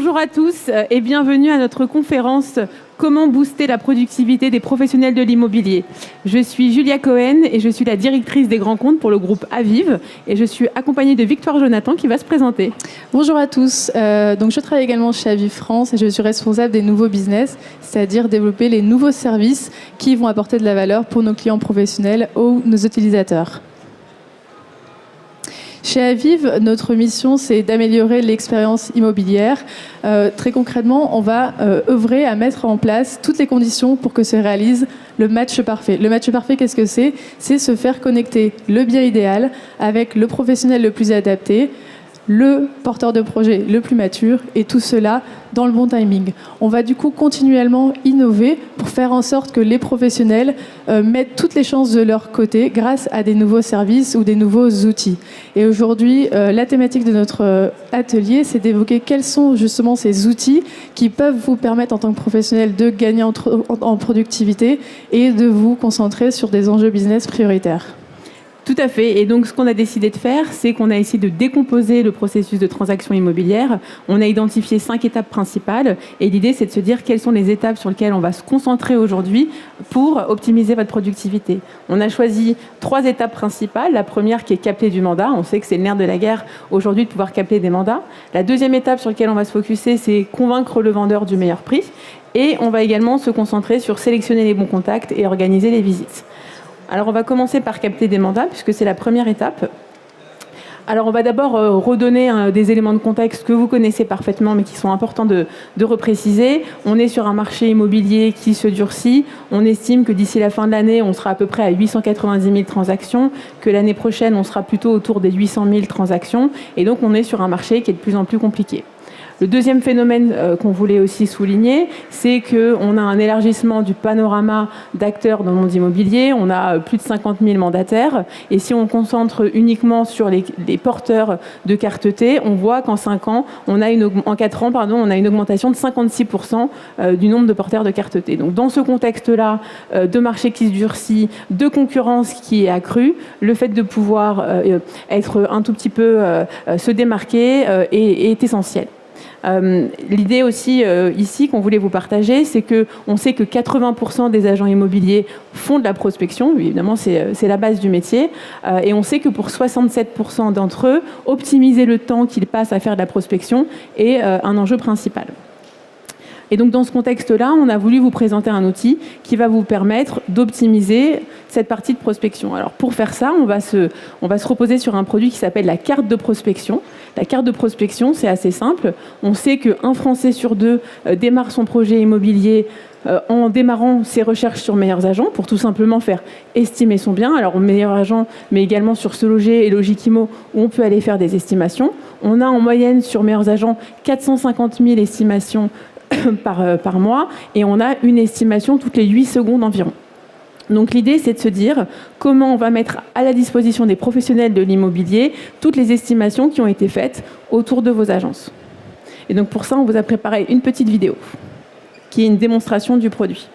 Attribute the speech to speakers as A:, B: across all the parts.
A: Bonjour à tous et bienvenue à notre conférence « Comment booster la productivité des professionnels de l'immobilier ». Je suis Julia Cohen et je suis la directrice des grands comptes pour le groupe Aviv et je suis accompagnée de Victoire Jonathan qui va se présenter.
B: Bonjour à tous, donc je travaille également chez Aviv France et je suis responsable des nouveaux business, c'est-à-dire développer les nouveaux services qui vont apporter de la valeur pour nos clients professionnels ou nos utilisateurs. Chez Aviv, notre mission, c'est d'améliorer l'expérience immobilière. Très concrètement, on va œuvrer à mettre en place toutes les conditions pour que se réalise le match parfait. Le match parfait, qu'est-ce que c'est ? C'est se faire connecter le bien idéal avec le professionnel le plus adapté, le porteur de projet le plus mature, et tout cela dans le bon timing. On va du coup continuellement innover pour faire en sorte que les professionnels mettent toutes les chances de leur côté grâce à des nouveaux services ou des nouveaux outils. Et aujourd'hui, la thématique de notre atelier, c'est d'évoquer quels sont justement ces outils qui peuvent vous permettre en tant que professionnel de gagner en productivité et de vous concentrer sur des enjeux business prioritaires.
A: Tout à fait. Et donc, ce qu'on a décidé de faire, c'est qu'on a essayé de décomposer le processus de transaction immobilière. On a identifié 5 étapes principales. Et l'idée, c'est de se dire quelles sont les étapes sur lesquelles on va se concentrer aujourd'hui pour optimiser votre productivité. On a choisi 3 étapes principales. La première qui est capter du mandat. On sait que c'est le nerf de la guerre aujourd'hui de pouvoir capter des mandats. La deuxième étape sur laquelle on va se focuser, c'est convaincre le vendeur du meilleur prix. Et on va également se concentrer sur sélectionner les bons contacts et organiser les visites. Alors, on va commencer par capter des mandats, puisque c'est la première étape. Alors, on va d'abord redonner des éléments de contexte que vous connaissez parfaitement, mais qui sont importants de repréciser. On est sur un marché immobilier qui se durcit. On estime que d'ici la fin de l'année, on sera à peu près à 890 000 transactions, que l'année prochaine, on sera plutôt autour des 800 000 transactions. Et donc, on est sur un marché qui est de plus en plus compliqué. Le deuxième phénomène qu'on voulait aussi souligner, c'est qu'on a un élargissement du panorama d'acteurs dans le monde immobilier. On a plus de 50 000 mandataires. Et si on concentre uniquement sur les porteurs de carte T, on voit qu'en 4 ans, on a une augmentation de 56% du nombre de porteurs de carte T. Donc dans ce contexte-là, de marché qui se durcit, de concurrence qui est accrue, le fait de pouvoir être un tout petit peu se démarquer est essentiel. L'idée aussi ici qu'on voulait vous partager, c'est qu'on sait que 80% des agents immobiliers font de la prospection. Évidemment, c'est la base du métier. Et on sait que pour 67% d'entre eux, optimiser le temps qu'ils passent à faire de la prospection est un enjeu principal. Et donc, dans ce contexte-là, on a voulu vous présenter un outil qui va vous permettre d'optimiser cette partie de prospection. Alors, pour faire ça, on va se reposer sur un produit qui s'appelle la carte de prospection. La carte de prospection, c'est assez simple. On sait qu'un Français sur 2 démarre son projet immobilier en démarrant ses recherches sur Meilleurs Agents pour tout simplement faire estimer son bien. Alors, Meilleurs Agents, mais également sur Se Loger et Logikimo, où on peut aller faire des estimations. On a en moyenne sur Meilleurs Agents 450 000 estimations par mois, et on a une estimation toutes les 8 secondes environ. Donc l'idée, c'est de se dire comment on va mettre à la disposition des professionnels de l'immobilier toutes les estimations qui ont été faites autour de vos agences. Et donc pour ça, on vous a préparé une petite vidéo qui est une démonstration du produit.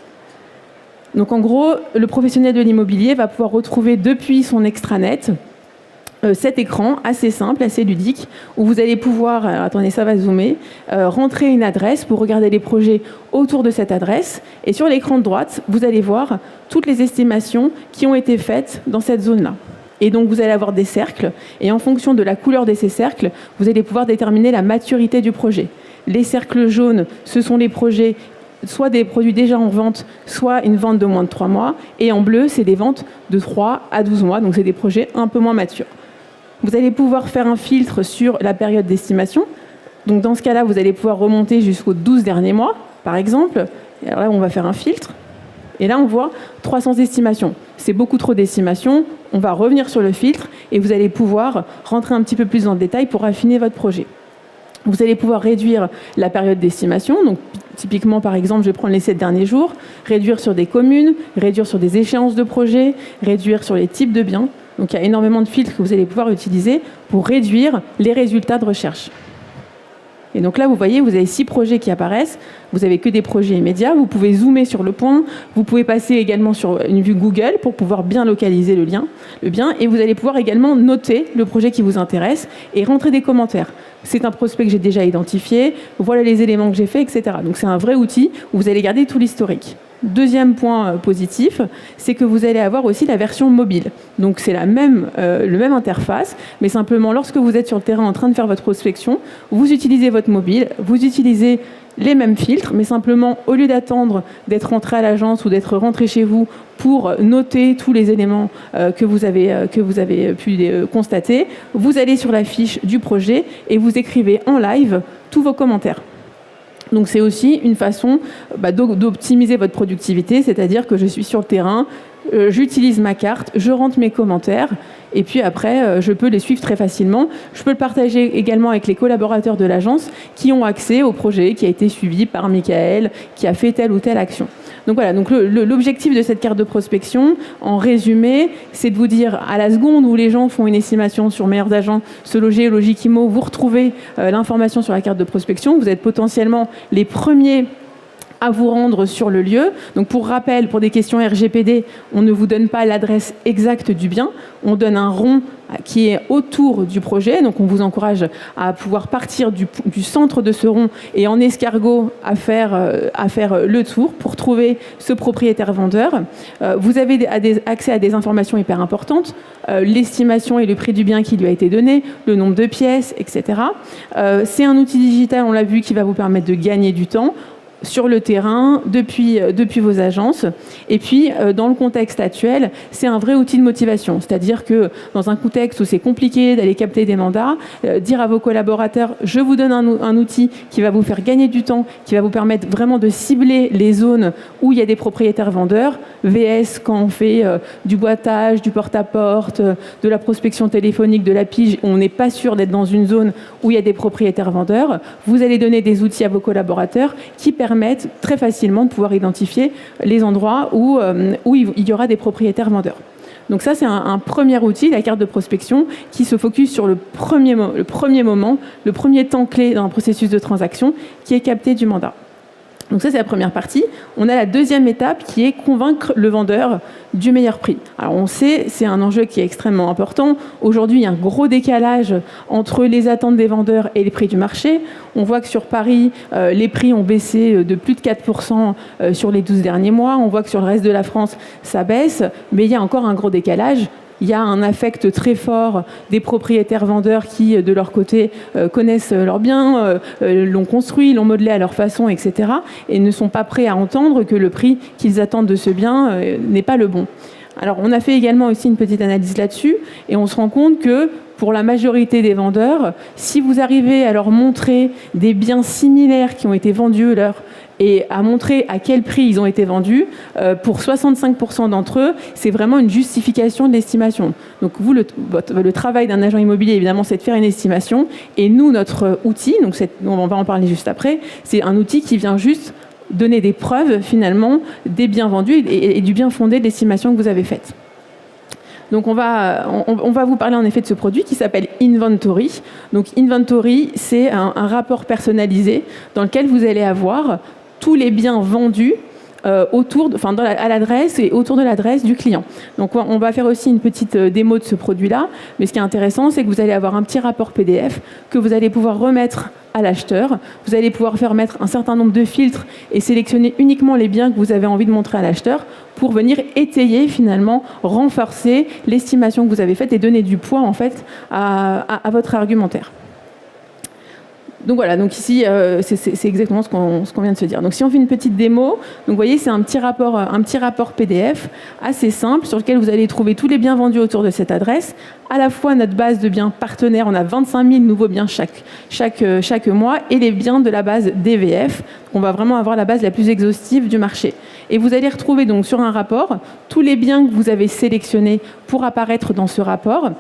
A: Donc en gros, le professionnel de l'immobilier va pouvoir retrouver depuis son extranet cet écran assez simple, assez ludique, où vous allez pouvoir, attendez, ça va zoomer, rentrer une adresse pour regarder les projets autour de cette adresse. Et sur l'écran de droite, vous allez voir toutes les estimations qui ont été faites dans cette zone-là. Et donc, vous allez avoir des cercles. Et en fonction de la couleur de ces cercles, vous allez pouvoir déterminer la maturité du projet. Les cercles jaunes, ce sont les projets, soit des produits déjà en vente, soit une vente de moins de 3 mois. Et en bleu, c'est des ventes de 3 à 12 mois. Donc, c'est des projets un peu moins matures. Vous allez pouvoir faire un filtre sur la période d'estimation. Donc dans ce cas-là, vous allez pouvoir remonter jusqu'aux 12 derniers mois, par exemple. Et alors là, on va faire un filtre. Et là, on voit 300 estimations. C'est beaucoup trop d'estimations. On va revenir sur le filtre et vous allez pouvoir rentrer un petit peu plus dans le détail pour affiner votre projet. Vous allez pouvoir réduire la période d'estimation. Donc typiquement, par exemple, je vais prendre les 7 derniers jours, réduire sur des communes, réduire sur des échéances de projet, réduire sur les types de biens. Donc il y a énormément de filtres que vous allez pouvoir utiliser pour réduire les résultats de recherche. Et donc là, vous voyez, vous avez 6 projets qui apparaissent. Vous n'avez que des projets immédiats. Vous pouvez zoomer sur le point. Vous pouvez passer également sur une vue Google pour pouvoir bien localiser le bien. Et vous allez pouvoir également noter le projet qui vous intéresse et rentrer des commentaires. C'est un prospect que j'ai déjà identifié. Voilà les éléments que j'ai faits, etc. Donc c'est un vrai outil où vous allez garder tout l'historique. Deuxième point positif, c'est que vous allez avoir aussi la version mobile. Donc c'est le même interface, mais simplement lorsque vous êtes sur le terrain en train de faire votre prospection, vous utilisez votre mobile, vous utilisez les mêmes filtres, mais simplement au lieu d'attendre d'être rentré à l'agence ou d'être rentré chez vous pour noter tous les éléments que vous avez pu constater, vous allez sur la fiche du projet et vous écrivez en live tous vos commentaires. Donc c'est aussi une façon d'optimiser votre productivité, c'est-à-dire que je suis sur le terrain, j'utilise ma carte, je rentre mes commentaires et puis après je peux les suivre très facilement. Je peux le partager également avec les collaborateurs de l'agence qui ont accès au projet qui a été suivi par Michael, qui a fait telle ou telle action. Donc voilà, donc l'objectif de cette carte de prospection, en résumé, c'est de vous dire à la seconde où les gens font une estimation sur Meilleurs Agents, Se Loger, Logikimo, vous retrouvez l'information sur la carte de prospection. Vous êtes potentiellement les premiers à vous rendre sur le lieu. Donc pour rappel, pour des questions RGPD, on ne vous donne pas l'adresse exacte du bien, on donne un rond qui est autour du projet. Donc on vous encourage à pouvoir partir du centre de ce rond et en escargot à faire le tour pour trouver ce propriétaire vendeur. Vous avez accès à des informations hyper importantes, l'estimation et le prix du bien qui lui a été donné, le nombre de pièces, etc. C'est un outil digital, on l'a vu, qui va vous permettre de gagner du temps sur le terrain, depuis vos agences. Et puis, dans le contexte actuel, c'est un vrai outil de motivation. C'est-à-dire que dans un contexte où c'est compliqué d'aller capter des mandats, dire à vos collaborateurs, je vous donne un outil qui va vous faire gagner du temps, qui va vous permettre vraiment de cibler les zones où il y a des propriétaires vendeurs, VS quand on fait du boitage, du porte-à-porte, de la prospection téléphonique, de la pige, on n'est pas sûr d'être dans une zone où il y a des propriétaires vendeurs. Vous allez donner des outils à vos collaborateurs qui permettent très facilement de pouvoir identifier les endroits où il y aura des propriétaires vendeurs. Donc ça, c'est un premier outil, la carte de prospection, qui se focus sur le premier moment, le premier temps clé dans un processus de transaction, qui est capté du mandat. Donc ça, c'est la première partie. On a la deuxième étape qui est convaincre le vendeur du meilleur prix. Alors on sait, c'est un enjeu qui est extrêmement important. Aujourd'hui, il y a un gros décalage entre les attentes des vendeurs et les prix du marché. On voit que sur Paris, les prix ont baissé de plus de 4% sur les 12 derniers mois. On voit que sur le reste de la France, ça baisse, mais il y a encore un gros décalage. Il y a un affect très fort des propriétaires vendeurs qui, de leur côté, connaissent leurs biens, l'ont construit, l'ont modelé à leur façon, etc. et ne sont pas prêts à entendre que le prix qu'ils attendent de ce bien n'est pas le bon. Alors, on a fait également aussi une petite analyse là-dessus et on se rend compte que pour la majorité des vendeurs, si vous arrivez à leur montrer des biens similaires qui ont été vendus et à montrer à quel prix ils ont été vendus, pour 65% d'entre eux, c'est vraiment une justification de l'estimation. Donc vous, le travail d'un agent immobilier, évidemment, c'est de faire une estimation. Et nous, notre outil, donc on va en parler juste après, c'est un outil qui vient juste donner des preuves, finalement, des biens vendus et du bien fondé de l'estimation que vous avez faite. Donc on va vous parler en effet de ce produit qui s'appelle Inventory. Donc Inventory, c'est un rapport personnalisé dans lequel vous allez avoir tous les biens vendus à l'adresse et autour de l'adresse du client. Donc on va faire aussi une petite démo de ce produit-là. Mais ce qui est intéressant, c'est que vous allez avoir un petit rapport PDF que vous allez pouvoir remettre à l'acheteur. Vous allez pouvoir faire mettre un certain nombre de filtres et sélectionner uniquement les biens que vous avez envie de montrer à l'acheteur pour venir étayer, finalement, renforcer l'estimation que vous avez faite et donner du poids, en fait, à votre argumentaire. Donc voilà, donc ici, c'est exactement ce qu'on vient de se dire. Donc si on fait une petite démo, donc vous voyez, c'est un petit rapport PDF assez simple sur lequel vous allez trouver tous les biens vendus autour de cette adresse, à la fois notre base de biens partenaires, on a 25 000 nouveaux biens chaque mois, et les biens de la base DVF. On va vraiment avoir la base la plus exhaustive du marché. Et vous allez retrouver donc sur un rapport tous les biens que vous avez sélectionnés pour apparaître dans ce rapport,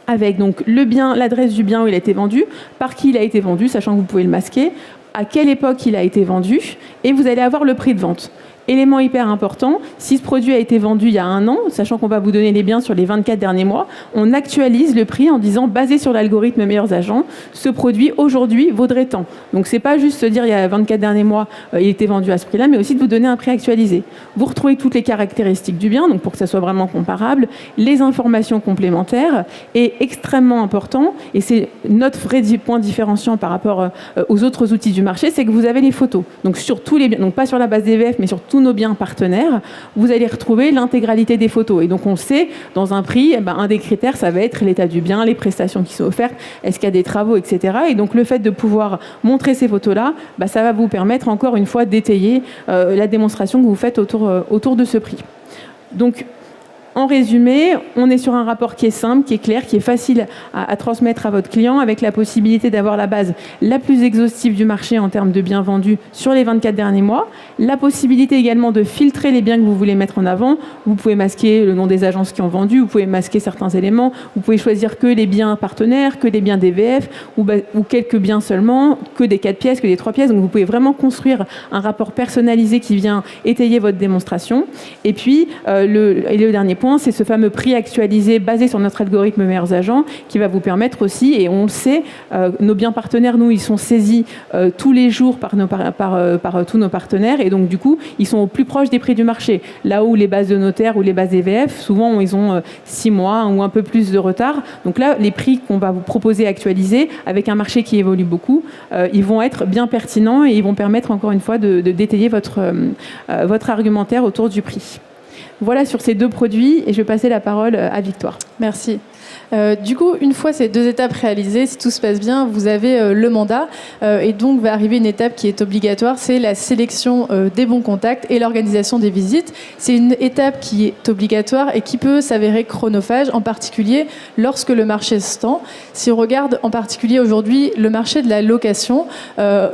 A: avec donc le bien, l'adresse du bien où il a été vendu, par qui il a été vendu, sachant que vous pouvez le masquer, à quelle époque il a été vendu, et vous allez avoir le prix de vente. Élément hyper important, si ce produit a été vendu il y a 1 an, sachant qu'on va vous donner les biens sur les 24 derniers mois, on actualise le prix en disant, basé sur l'algorithme Meilleurs Agents, ce produit aujourd'hui vaudrait tant. Donc c'est pas juste se dire il y a 24 derniers mois, il était vendu à ce prix-là, mais aussi de vous donner un prix actualisé. Vous retrouvez toutes les caractéristiques du bien, donc pour que ça soit vraiment comparable, les informations complémentaires, et extrêmement important, et c'est notre vrai point différenciant par rapport aux autres outils du marché, c'est que vous avez les photos. Donc sur tous les biens, donc pas sur la base DVF, mais sur tous nos biens partenaires, vous allez retrouver l'intégralité des photos. Et donc on sait, dans un prix, un des critères, ça va être l'état du bien, les prestations qui sont offertes, est-ce qu'il y a des travaux, etc. Et donc le fait de pouvoir montrer ces photos-là, ça va vous permettre encore une fois d'étayer la démonstration que vous faites autour de ce prix. Donc, en résumé, on est sur un rapport qui est simple, qui est clair, qui est facile à transmettre à votre client, avec la possibilité d'avoir la base la plus exhaustive du marché en termes de biens vendus sur les 24 derniers mois, la possibilité également de filtrer les biens que vous voulez mettre en avant. Vous pouvez masquer le nom des agences qui ont vendu, vous pouvez masquer certains éléments, vous pouvez choisir que les biens partenaires, que les biens DVF, ou quelques biens seulement, que des 4 pièces, que des 3 pièces. Donc vous pouvez vraiment construire un rapport personnalisé qui vient étayer votre démonstration. Et puis, le dernier point, c'est ce fameux prix actualisé basé sur notre algorithme Meilleurs Agents qui va vous permettre aussi, et on le sait, nos biens partenaires, nous, ils sont saisis tous les jours par tous nos partenaires, et donc du coup, ils sont au plus proche des prix du marché. Là où les bases de notaires ou les bases EVF, souvent, ils ont 6 mois ou un peu plus de retard. Donc là, les prix qu'on va vous proposer actualisés, avec un marché qui évolue beaucoup, ils vont être bien pertinents et ils vont permettre, encore une fois, de détailler votre argumentaire autour du prix. Voilà sur ces 2 produits, et je vais passer la parole à Victoire.
B: Merci. Du coup, une fois ces 2 étapes réalisées, si tout se passe bien, vous avez le mandat, et donc va arriver une étape qui est obligatoire, c'est la sélection des bons contacts et l'organisation des visites. C'est une étape qui est obligatoire et qui peut s'avérer chronophage, en particulier lorsque le marché se tend. Si on regarde en particulier aujourd'hui le marché de la location,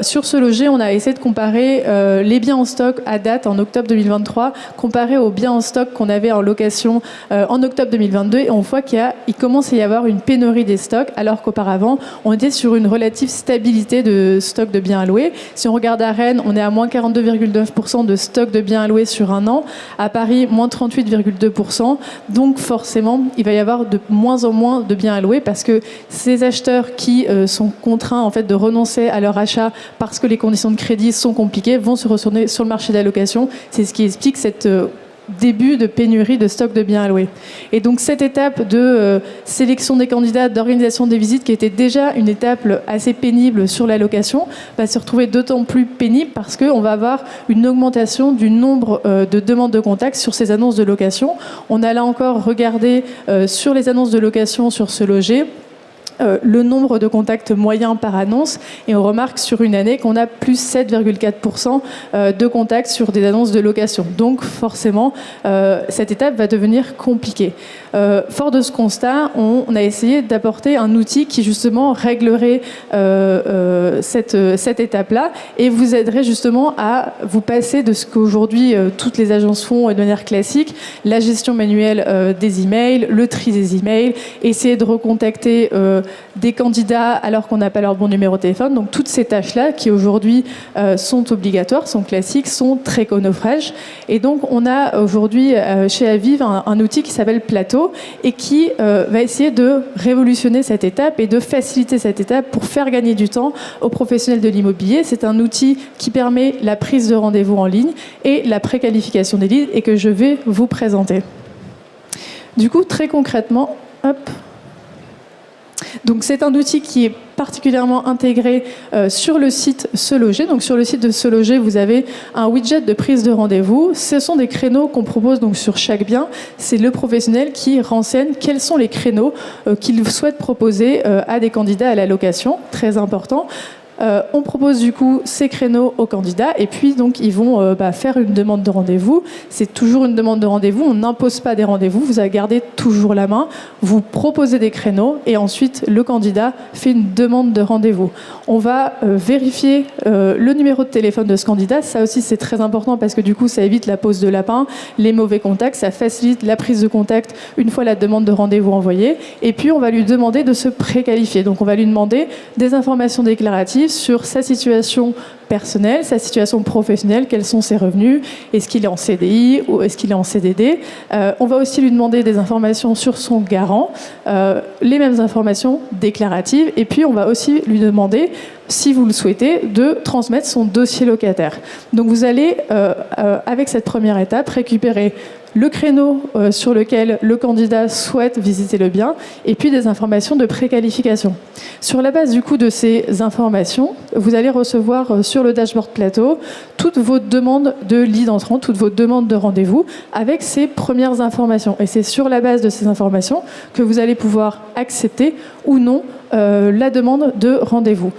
B: sur Ce Loger, on a essayé de comparer les biens en stock à date en octobre 2023, comparé aux biens en stock qu'on avait en location en octobre 2022, et on voit qu'il commence à y avoir une pénurie des stocks, alors qu'auparavant, on était sur une relative stabilité de stock de biens à louer. Si on regarde à Rennes, on est à moins 42,9% de stock de biens à louer sur 1 an. À Paris, moins 38,2%. Donc forcément, il va y avoir de moins en moins de biens à louer, parce que ces acheteurs qui sont contraints en fait de renoncer à leur achat parce que les conditions de crédit sont compliquées vont se retourner sur le marché de la location. C'est ce qui explique cette début de pénurie de stock de biens à louer. Et donc cette étape de sélection des candidats, d'organisation des visites, qui était déjà une étape assez pénible sur la location, va se retrouver d'autant plus pénible parce qu'on va avoir une augmentation du nombre de demandes de contact sur ces annonces de location. On a là encore regardé sur les annonces de location sur Ce Loger, le nombre de contacts moyens par annonce, et on remarque sur une année qu'on a plus 7,4% de contacts sur des annonces de location. Donc forcément, cette étape va devenir compliquée. Fort de ce constat, on a essayé d'apporter un outil qui justement réglerait cette étape-là et vous aiderait justement à vous passer de ce qu'aujourd'hui toutes les agences font de manière classique, la gestion manuelle des emails, le tri des emails, essayer de recontacter des candidats alors qu'on n'a pas leur bon numéro de téléphone. Donc toutes ces tâches-là qui aujourd'hui sont obligatoires, sont classiques, sont très chronophages. Et donc on a aujourd'hui chez Aviv un outil qui s'appelle Plateau et qui va essayer de révolutionner cette étape et de faciliter cette étape pour faire gagner du temps aux professionnels de l'immobilier. C'est un outil qui permet la prise de rendez-vous en ligne et la préqualification des leads et que je vais vous présenter. Du coup, très concrètement, hop. Donc c'est un outil qui est particulièrement intégré sur le site Se Loger. Donc sur le site de Se Loger, vous avez un widget de prise de rendez-vous. Ce sont des créneaux qu'on propose donc sur chaque bien. C'est le professionnel qui renseigne quels sont les créneaux qu'il souhaite proposer à des candidats à la location. Très important. On propose du coup ces créneaux aux candidats et puis donc ils vont faire une demande de rendez-vous. C'est toujours une demande de rendez-vous, on n'impose pas des rendez-vous, vous avez gardé toujours la main, vous proposez des créneaux et ensuite le candidat fait une demande de rendez-vous. On va vérifier le numéro de téléphone de ce candidat, ça aussi c'est très important parce que du coup ça évite la pose de lapin, les mauvais contacts, ça facilite la prise de contact une fois la demande de rendez-vous envoyée et puis on va lui demander de se préqualifier. Donc on va lui demander des informations déclaratives, précis sur sa situation personnelle, sa situation professionnelle, quels sont ses revenus, est-ce qu'il est en CDI ou est-ce qu'il est en CDD. On va aussi lui demander des informations sur son garant, les mêmes informations déclaratives, et puis on va aussi lui demander, si vous le souhaitez, de transmettre son dossier locataire. Donc vous allez, avec cette première étape, récupérer le créneau sur lequel le candidat souhaite visiter le bien, et puis des informations de préqualification. Sur la base du coup de ces informations, vous allez recevoir sur le dashboard Plateau toutes vos demandes de lead entrant, toutes vos demandes de rendez-vous, avec ces premières informations. Et c'est sur la base de ces informations que vous allez pouvoir accepter ou non la demande de rendez-vous.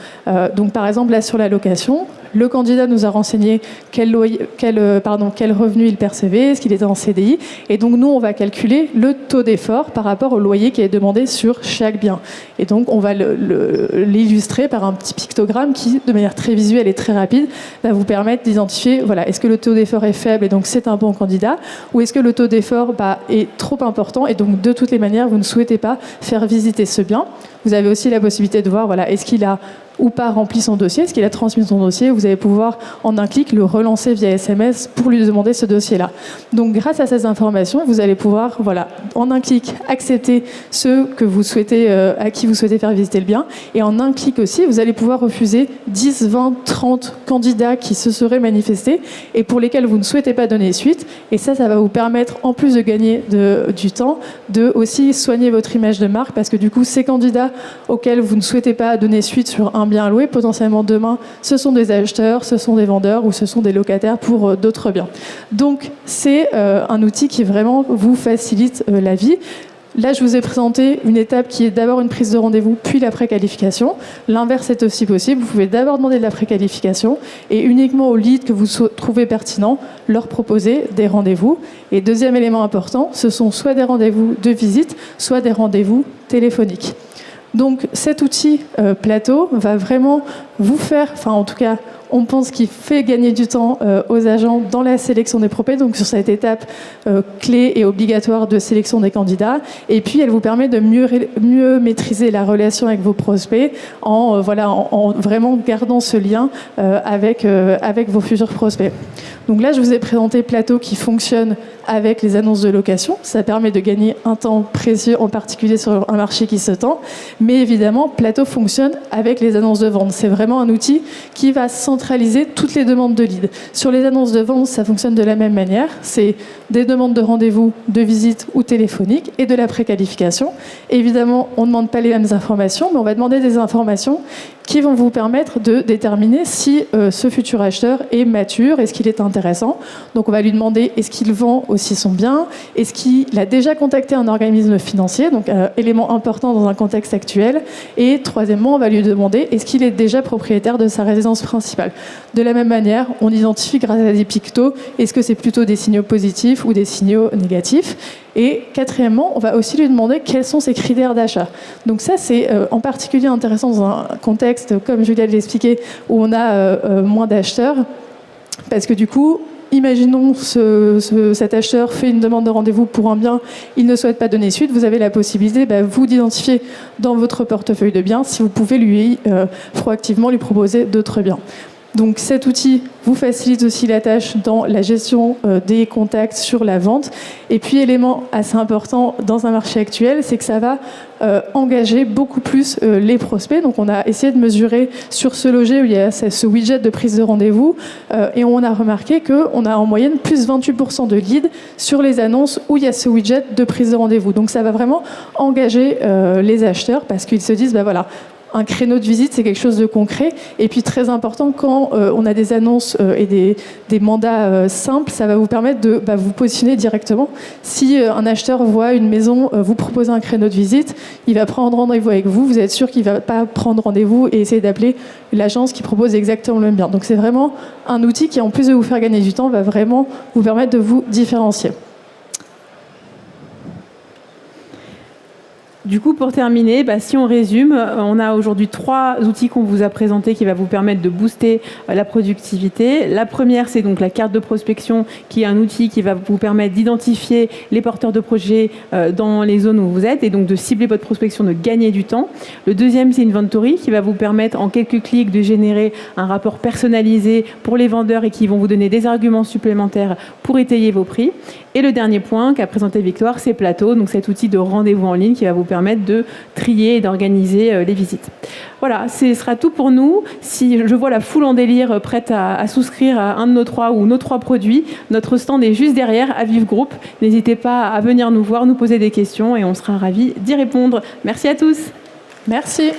B: Donc par exemple là sur la location, le candidat nous a renseigné quel revenu il percevait, est-ce qu'il était en CDI, et donc nous on va calculer le taux d'effort par rapport au loyer qui est demandé sur chaque bien. Et donc on va l'illustrer par un petit pictogramme qui, de manière très visuelle et très rapide, va vous permettre d'identifier, voilà, est-ce que le taux d'effort est faible et donc c'est un bon candidat, ou est-ce que le taux d'effort est trop important et donc de toutes les manières vous ne souhaitez pas faire visiter ce bien. Vous avez aussi la possibilité de voir, voilà, est-ce qu'il a ou pas rempli son dossier, est-ce qu'il a transmis son dossier. Vous allez pouvoir, en un clic, le relancer via SMS pour lui demander ce dossier-là. Donc, grâce à ces informations, vous allez pouvoir, voilà, en un clic, accepter ceux que vous souhaitez, à qui vous souhaitez faire visiter le bien. Et en un clic aussi, vous allez pouvoir refuser 10, 20, 30 candidats qui se seraient manifestés et pour lesquels vous ne souhaitez pas donner suite. Et ça va vous permettre, en plus de gagner du temps, de aussi soigner votre image de marque, parce que du coup, ces candidats auxquels vous ne souhaitez pas donner suite sur un bien loué, potentiellement demain, ce sont des acheteurs, ce sont des vendeurs ou ce sont des locataires pour d'autres biens. Donc, c'est un outil qui vraiment vous facilite la vie. Là, je vous ai présenté une étape qui est d'abord une prise de rendez-vous, puis la préqualification. L'inverse est aussi possible. Vous pouvez d'abord demander de la préqualification et uniquement aux leads que vous trouvez pertinents, leur proposer des rendez-vous. Et deuxième élément important, ce sont soit des rendez-vous de visite, soit des rendez-vous téléphoniques. Donc cet outil Plateau va vraiment vous faire, enfin en tout cas on pense qu'il fait gagner du temps aux agents dans la sélection des prospects, donc sur cette étape clé et obligatoire de sélection des candidats. Et puis elle vous permet de mieux maîtriser la relation avec vos prospects en vraiment gardant ce lien avec vos futurs prospects. Donc là je vous ai présenté Plateau qui fonctionne avec les annonces de location. Ça permet de gagner un temps précieux, en particulier sur un marché qui se tend. Mais évidemment, Plateau fonctionne avec les annonces de vente. C'est vraiment un outil qui va centraliser toutes les demandes de lead. Sur les annonces de vente, ça fonctionne de la même manière. C'est des demandes de rendez-vous, de visite ou téléphonique et de la préqualification. Évidemment, on ne demande pas les mêmes informations, mais on va demander des informations qui vont vous permettre de déterminer si ce futur acheteur est mature, est-ce qu'il est intéressant. Donc on va lui demander est-ce qu'il vend aussi son bien, est-ce qu'il a déjà contacté un organisme financier, donc élément important dans un contexte actuel. Et troisièmement, on va lui demander est-ce qu'il est déjà propriétaire de sa résidence principale. De la même manière, on identifie grâce à des pictos est-ce que c'est plutôt des signaux positifs ou des signaux négatifs. Et quatrièmement, on va aussi lui demander quels sont ses critères d'achat. Donc ça, c'est en particulier intéressant dans un contexte, comme Julia l'expliquait, où on a moins d'acheteurs, parce que du coup, imaginons cet acheteur fait une demande de rendez-vous pour un bien, il ne souhaite pas donner suite, vous avez la possibilité, vous, d'identifier dans votre portefeuille de biens si vous pouvez lui proactivement lui proposer d'autres biens. Donc cet outil vous facilite aussi la tâche dans la gestion des contacts sur la vente. Et puis, élément assez important dans un marché actuel, c'est que ça va engager beaucoup plus les prospects. Donc on a essayé de mesurer sur ce loger où il y a ce widget de prise de rendez-vous et on a remarqué qu'on a en moyenne plus 28% de leads sur les annonces où il y a ce widget de prise de rendez-vous. Donc ça va vraiment engager les acheteurs parce qu'ils se disent, voilà, un créneau de visite, c'est quelque chose de concret. Et puis, très important, quand on a des annonces et des mandats simples, ça va vous permettre de vous positionner directement. Si un acheteur voit une maison, vous propose un créneau de visite, il va prendre rendez-vous avec vous. Vous êtes sûr qu'il ne va pas prendre rendez-vous et essayer d'appeler l'agence qui propose exactement le même bien. Donc, c'est vraiment un outil qui, en plus de vous faire gagner du temps, va vraiment vous permettre de vous différencier.
A: Du coup, pour terminer, si on résume, on a aujourd'hui 3 outils qu'on vous a présentés qui va vous permettre de booster la productivité. La première, c'est donc la carte de prospection, qui est un outil qui va vous permettre d'identifier les porteurs de projets dans les zones où vous êtes et donc de cibler votre prospection, de gagner du temps. Le deuxième, c'est Inventory, qui va vous permettre en quelques clics de générer un rapport personnalisé pour les vendeurs et qui vont vous donner des arguments supplémentaires pour étayer vos prix. Et le dernier point qu'a présenté Victoire, c'est Plateau, donc cet outil de rendez-vous en ligne qui va vous permettre de trier et d'organiser les visites. Voilà, ce sera tout pour nous. Si je vois la foule en délire prête à souscrire à un de nos 3 ou nos 3 produits, notre stand est juste derrière, à Vive Group. N'hésitez pas à venir nous voir, nous poser des questions et on sera ravis d'y répondre. Merci à tous.
B: Merci.